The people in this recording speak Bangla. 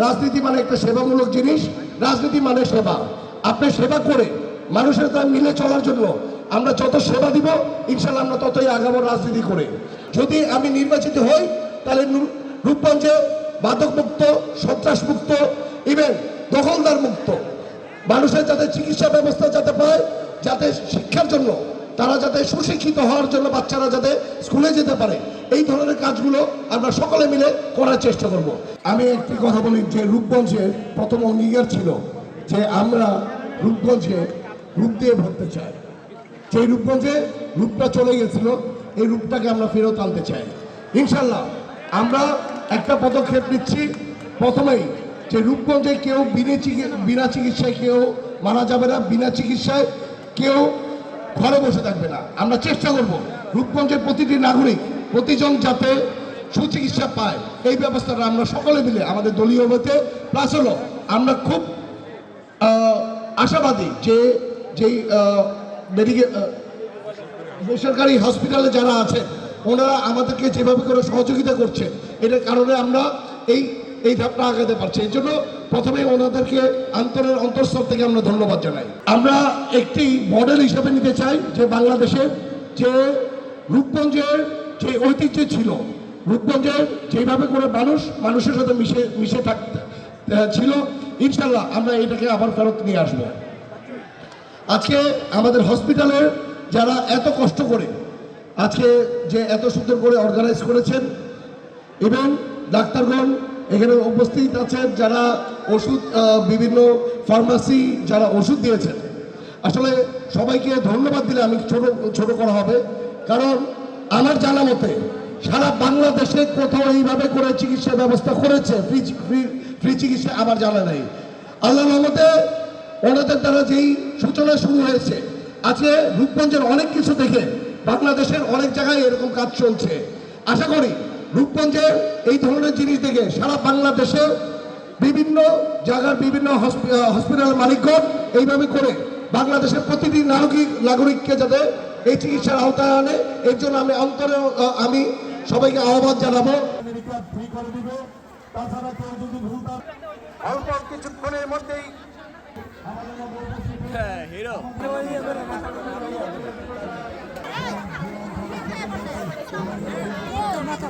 রাজনীতি মানে একটা সেবামূলক জিনিস, রাজনীতি মানে সেবা। আপনি সেবা করে মানুষের সাথে মিলে চলার জন্য আমরা যত সেবা দিব ইনশাল্লাহ আমরা ততই আগাবো রাজনীতি করে। যদি আমি নির্বাচিত হই তাহলে রূপগঞ্জে মাদক মুক্ত, সন্ত্রাস মুক্ত, ইভেন দখলদার মুক্ত, মানুষের যাতে চিকিৎসা ব্যবস্থা যাতে পায়, যাতে শিক্ষার জন্য তারা যাতে সুশিক্ষিত হওয়ার জন্য বাচ্চারা যাতে স্কুলে যেতে পারে, এই ধরনের কাজগুলো আমরা সকলে মিলে করার চেষ্টা করব। আমি একটি কথা বলি যে রূপগঞ্জের প্রথম অঙ্গীকার ছিল যে আমরা রূপগঞ্জে রূপ দিয়ে ভরতে চাই। সেই রূপগঞ্জে রূপটা চলে গেছিল, এই রূপটাকে আমরা ফেরত আনতে চাই। ইনশাল্লাহ আমরা একটা পদক্ষেপ নিচ্ছি। প্রথমেই যে রূপগঞ্জে কেউ বিনা চিকিৎসায় কেউ মারা যাবে না, বিনা চিকিৎসায় কেউ ঘরে বসে থাকবে না। আমরা চেষ্টা করব রূপগঞ্জের প্রতিটি নাগরিক, প্রতিজন যাতে সুচিকিৎসা পায়, এই ব্যবস্থাটা আমরা সকলে মিলে আমাদের দলীয় মতে প্লাস হলো আমরা খুব আশাবাদী যে যেই মেডিকেল বেসরকারি হসপিটালে যারা আছেন ওনারা আমাদেরকে যেভাবে করে সহযোগিতা করছে, এটার কারণে আমরা এই ধাপটা আগাতে পারছি। এই জন্য প্রথমে ওনাদেরকে অন্তঃস্থল থেকে আমরা ধন্যবাদ জানাই। আমরা একটি মডেল হিসেবে নিতে চাই যে বাংলাদেশের যে রূপগঞ্জের যে ঐতিহ্য ছিল, রূপগঞ্জের যেভাবে করে মানুষের সাথে মিশে থাকতে ছিল, ইনশাল্লাহ আমরা এটাকে আবার ফেরত নিয়ে আসবো। আজকে আমাদের হসপিটালের যারা এত কষ্ট করে আজকে যে এত সুন্দর করে অর্গানাইজ করেছেন এবং ডাক্তারগণ এখানে উপস্থিত আছেন, যারা ওষুধ বিভিন্ন ফার্মাসি যারা ওষুধ দিয়েছেন, আসলে সবাইকে ধন্যবাদ দিলে আমি ছোট করা হবে। কারণ আমার জানা মতে সারা বাংলাদেশে কোথাও এইভাবে করে চিকিৎসা ব্যবস্থা করেছে, ফ্রি চিকিৎসা আমার জানা নেই। আল্লাহর রহমতে ওনাদের দ্বারা যেই সূচনা শুরু হয়েছে, আজকে রূপগঞ্জের অনেক কিছু দেখে বাংলাদেশের অনেক জায়গায় এরকম কাজ চলছে। আশা করি রূপগঞ্জের এই ধরনের জিনিস দেখে সারা বাংলাদেশে বিভিন্ন জায়গার বিভিন্ন হসপিটাল মালিকগণ এইভাবে করে বাংলাদেশের প্রতিটি নাগরিককে যাতে এই চিকিৎসার আওতায় আনে, এর জন্য আমি সবাইকে আহ্বান জানাবো। অল্প কিছুক্ষণের মধ্যেই হিরো মাথা